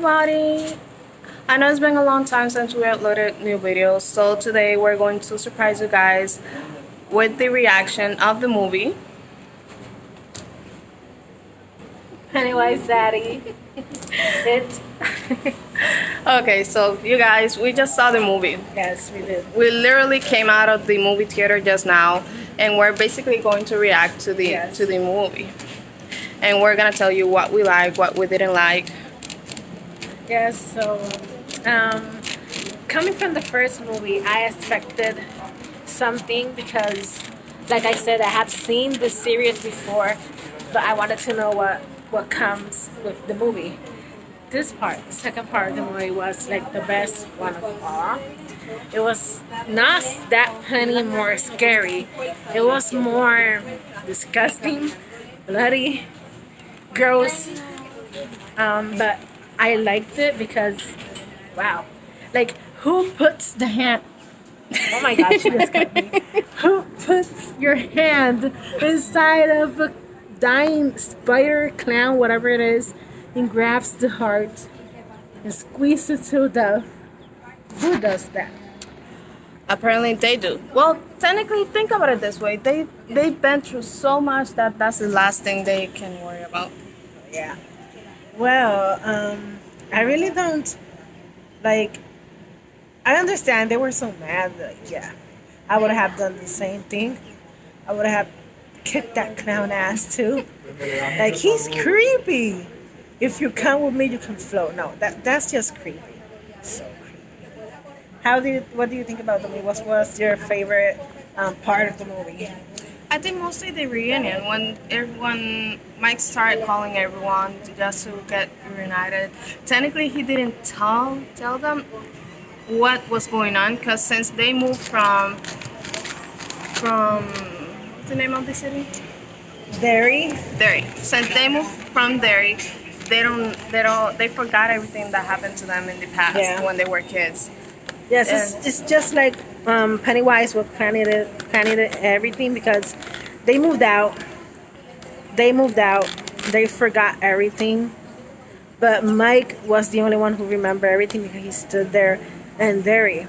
everybody! I know it's been a long time since we uploaded new videos, so today we're going to surprise you guys with the reaction of the movie. Pennywise Daddy. It. Okay, so you guys, we just saw the movie. Yes, we did. We literally came out of the movie theater just now, and we're basically going to react to the movie. And we're gonna tell you what we like, what we didn't like. Yes, so coming from the first movie, I expected something because, like I said, I have seen this series before, but I wanted to know what comes with the movie. This part, the second part of the movie, was like the best one of all. It was not that penny more scary. It was more disgusting, bloody, gross. But I liked it because, wow, like who puts the hand? Oh my God, she just got me. Who puts your hand inside of a dying spider, clown, whatever it is, and grabs the heart and squeezes it to death? Who does that? Apparently they do. Well, technically, think about it this way: they've been through so much that that's the last thing they can worry about. Yeah. Well, I really don't like. I understand they were so mad. Like, yeah, I would have done the same thing. I would have kicked that clown ass too. Like, he's creepy. If you come with me, you can float. No, that's just creepy. So creepy. What do you think about the movie? What was your favorite part of the movie? I think mostly the reunion when Mike started calling everyone just to get reunited. Technically, he didn't tell them what was going on because since they moved from what's the name of the city? Derry. Derry. Since they moved from Derry, they forgot everything that happened to them in the past when they were kids. Yes, it's just like Pennywise was planning everything because they moved out. They forgot everything, but Mike was the only one who remembered everything because he stood there and Derry.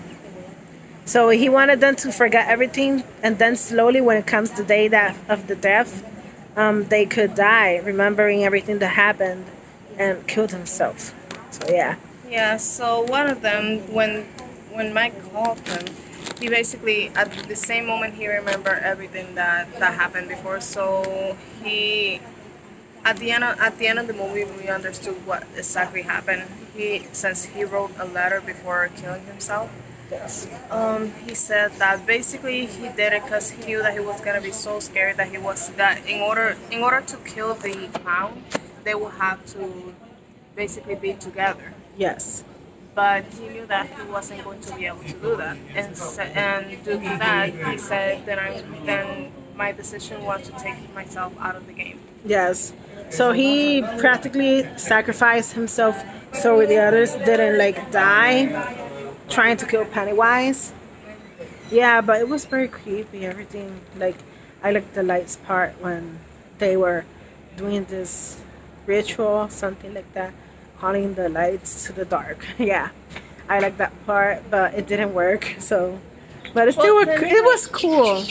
So he wanted them to forget everything, and then slowly, when it comes the day of the death, they could die, remembering everything that happened, and killed himself. So yeah. Yeah. So one of them, when Mike called him, he basically at the same moment he remembered everything that happened before. So he at the end of the movie we understood what exactly happened. Since he wrote a letter before killing himself. Yes. He said that basically he did it because he knew that he was gonna be so scared that in order to kill the clown, they will have to basically be together. Yes. But he knew that he wasn't going to be able to do that, and due to that, he said then my decision was to take myself out of the game. Yes. So he practically sacrificed himself so the others didn't like die trying to kill Pennywise. Yeah, but it was very creepy. Everything, like, I liked the lights part when they were doing this ritual, something like that, calling the lights to the dark. Yeah, I like that part, but it didn't work. So, but it still it was cool.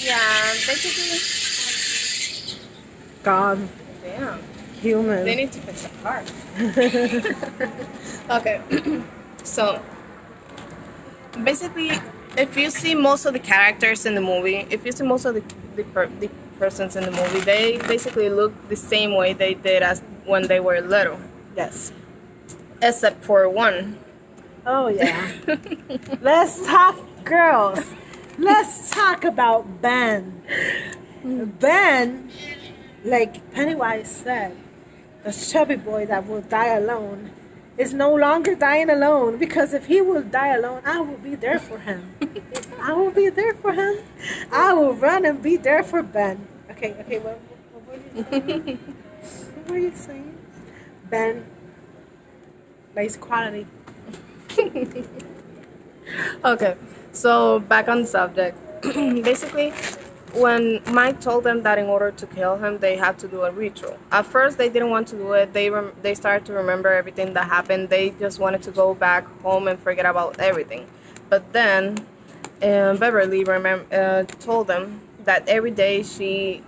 Yeah, basically. God, Damn. human. They need to fix that part. Okay. So basically, if you see most of the characters in the movie, if you see most of the persons in the movie, they basically look the same way they did as when they were little. Yes. Except for one. Oh yeah. Let's talk, girls. Let's talk about Ben. Ben, like Pennywise said, the chubby boy that will die alone is no longer dying alone, because if he will die alone, I will be there for him. I will be there for him. I will run and be there for Ben. Okay, what were you saying? What were you saying? Ben likes quality. Okay, so back on the subject. Basically, when Mike told them that in order to kill him, they have to do a ritual. At first, they didn't want to do it. They started to remember everything that happened. They just wanted to go back home and forget about everything. But then, Beverly told them that every day she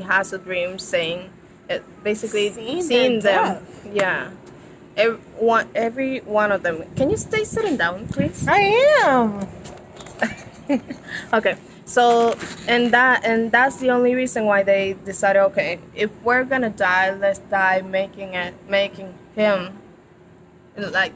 has a dream saying, basically seeing them. death. Yeah. Every one of them. Can you stay sitting down, please? I am. Okay. So and that's the only reason why they decided, okay, if we're gonna die, let's die making him like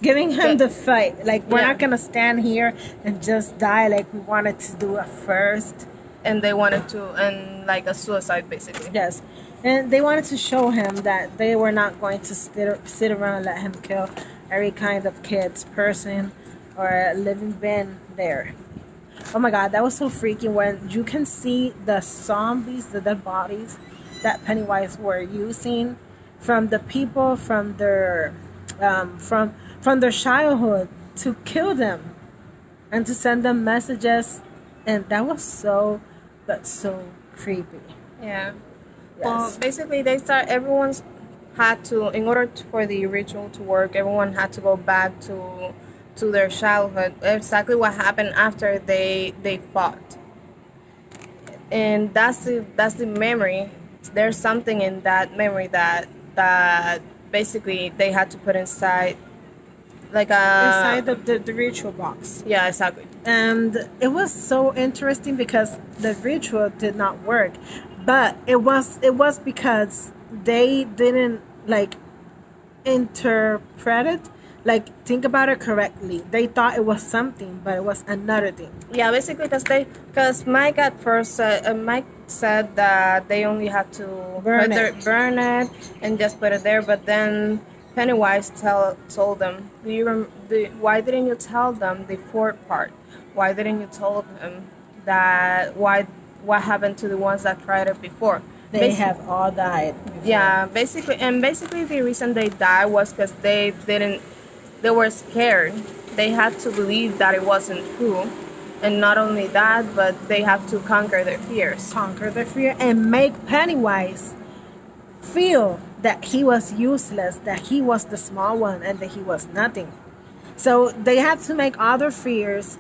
Giving him the fight. Like, we're Yeah. not gonna stand here and just die like we wanted to do at first. and they wanted to and like a suicide basically. Yes. And they wanted to show him that they were not going to sit around and let him kill every kind of kids, person, or living being there. Oh my god, that was so freaky when you can see the zombies, the dead bodies that Pennywise were using from the people from their from their childhood to kill them and to send them messages, and that was so creepy. Yeah. Yes. Well, basically, everyone's had to, in order for the ritual to work, everyone had to go back to their childhood. Exactly what happened after they fought, and that's the memory. There's something in that memory that basically they had to put inside, like Inside the ritual box. yeah, exactly. And it was so interesting because the ritual did not work, but it was because they didn't like interpret it, like think about it correctly. They thought it was something, but it was another thing. Yeah, basically, because Mike at first Mike said that they only had to burn it and just put it there, but then Pennywise told them, why didn't you tell them the fourth part? Why didn't you tell them that what happened to the ones that tried it before? They have all died before. Yeah, basically the reason they died was because they were scared. They had to believe that it wasn't true, and not only that, but they have to conquer their fears. Conquer their fear and make Pennywise feel that he was useless, that he was the small one, and that he was nothing. So they had to make all their fears,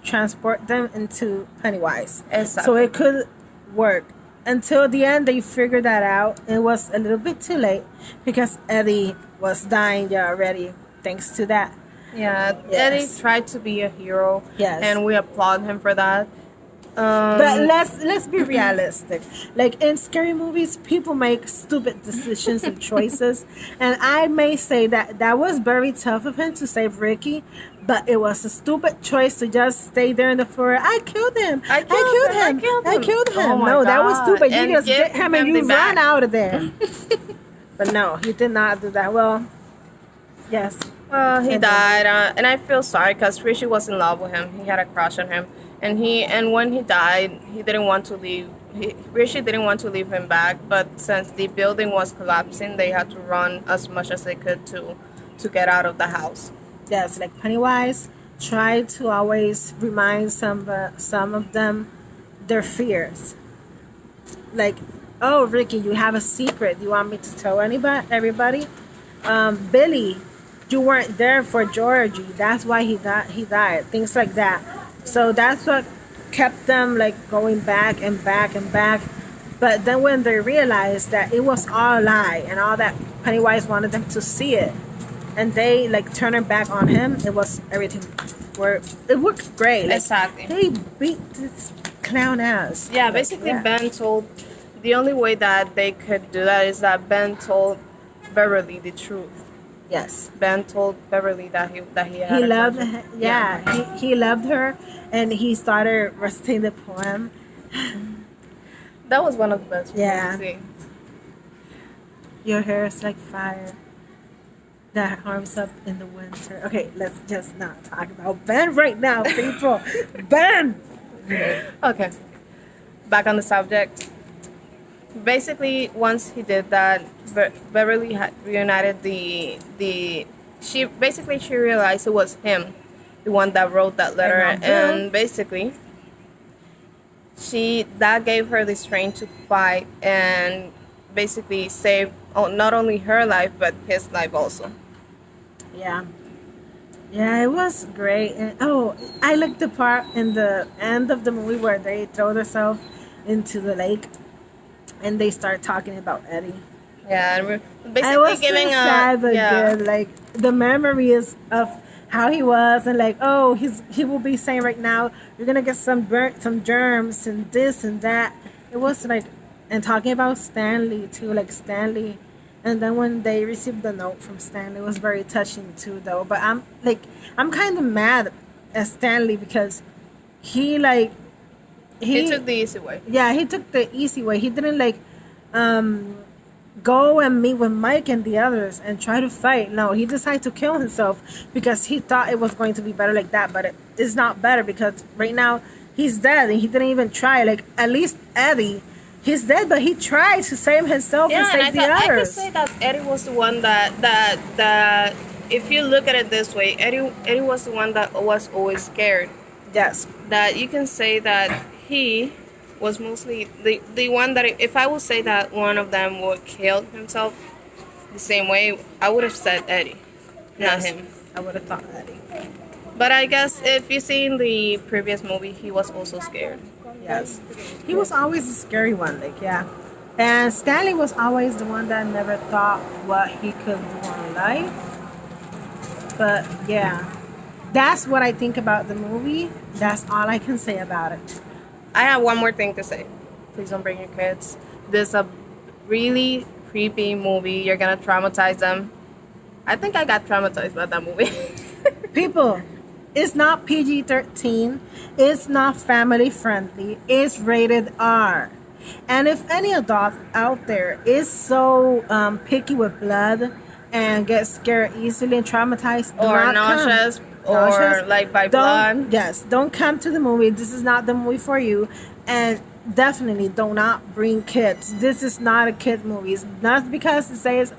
transport them into Pennywise. Exactly. So it could work. Until the end, they figured that out. It was a little bit too late because Eddie was dying there already, thanks to that. Yeah, Yes. Eddie tried to be a hero, Yes. and we applaud him for that. But let's be realistic. Like in scary movies, people make stupid decisions and choices, and I may say that was very tough of him to save Ricky, but it was a stupid choice to just stay there in the forest. I killed him. I killed him. Oh my No, that was God. stupid. You And just give get him and him you the run bat. out of there. But no, he did not do that. Well, yes. He died, and I feel sorry because Rishi was in love with him. He had a crush on him, and when he died, he didn't want to leave. Rishi didn't want to leave him back, but since the building was collapsing, they had to run as much as they could to get out of the house. Yes, like Pennywise tried to always remind some of them their fears. Like, oh, Ricky, you have a secret. You want me to tell everybody? Billy, you weren't there for Georgie. That's why he died. Things like that. So that's what kept them like going back and back and back. But then when they realized that it was all a lie and all that Pennywise wanted them to see it, and they like turned it back on him, it was everything. It worked great. Like, Exactly. He beat this clown ass. Yeah, Like, basically yeah. Ben told. The only way that they could do that is that Ben told Beverly the truth. Yes. Ben told Beverly that he had He a loved crush. her. Yeah, he loved her, and he started reciting the poem. That was one of the best. Yeah. scenes. Your hair is like fire that warms up in the winter. Okay, let's just not talk about Ben right now, people. Ben. Okay. Back on the subject. Basically, once he did that, Beverly had reunited she realized it was him, the one that wrote that letter, And not Bill. and basically that gave her the strength to fight and basically save not only her life but his life also. Yeah. Yeah, it was great. And oh, I like the part in the end of the movie where they throw themselves into the lake and they start talking about Eddie. Yeah, and we're I basically was so giving sad a but yeah. good. Like the memories of how he was and like, oh, he will be saying right now, you're gonna get some germs and this and that. It was like, and talking about Stanley too, like Stanley. And then when they received the note from Stanley, it was very touching too, though. But I'm kind of mad at Stanley because he like He he took the easy way. yeah, he took the easy way. He didn't like um go and meet with Mike and the others and try to fight. No, he decided to kill himself because he thought it was going to be better like that, but it's not better because right now he's dead and he didn't even try. Like at least Eddie, he's dead, but he tried to save himself and Yeah, and save the I could others. say that Eddie was the one that if you look at it this way, Eddie was the one that was always scared. Yes. That you can say that he was mostly the one that if I would say that one of them would kill himself the same way, I would have said Eddie, not Yes. him. I would have thought Eddie. But I guess if you see in the previous movie, he was also scared. Yes. He was always the scary one, like yeah. And Stanley was always the one that never thought what he could do in life. But yeah. That's what I think about the movie. That's all I can say about it. I have one more thing to say. Please don't bring your kids. This is a really creepy movie. You're gonna traumatize them. I think I got traumatized by that movie. People, it's not PG-13. It's not family friendly. It's rated R. And if any adult out there is so picky with blood and gets scared easily and traumatized, do Or not come. nauseous, or like by blood. Yes, don't come to the movie. This is not the movie for you. And definitely do not bring kids. This is not a kid movie. It's not because it says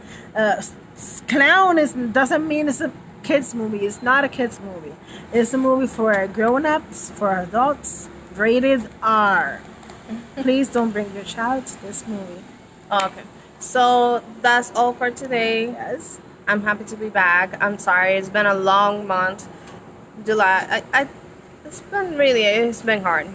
clown doesn't mean it's a kids movie. It's not a kids movie. It's a movie for grown-ups, for adults, rated R. Please don't bring your child to this movie. Okay. So that's all for today. Yes. I'm happy to be back. I'm sorry. It's been a long month. July. It's been hard.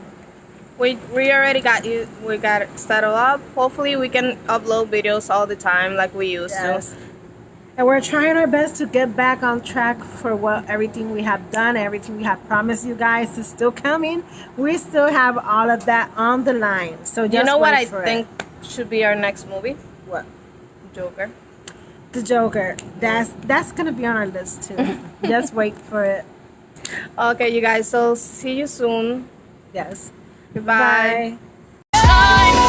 We already got you. We got it settled up. Hopefully we can upload videos all the time like we used Yes. to. And we're trying our best to get back on track for what everything we have done, everything we have promised you guys is still coming. We still have all of that on the line. So just You know what I wait for think should be our next movie? What? Joker. The Joker. That's gonna be on our list too. Just wait for it. Okay, you guys. So see you soon. Yes. Goodbye. Bye.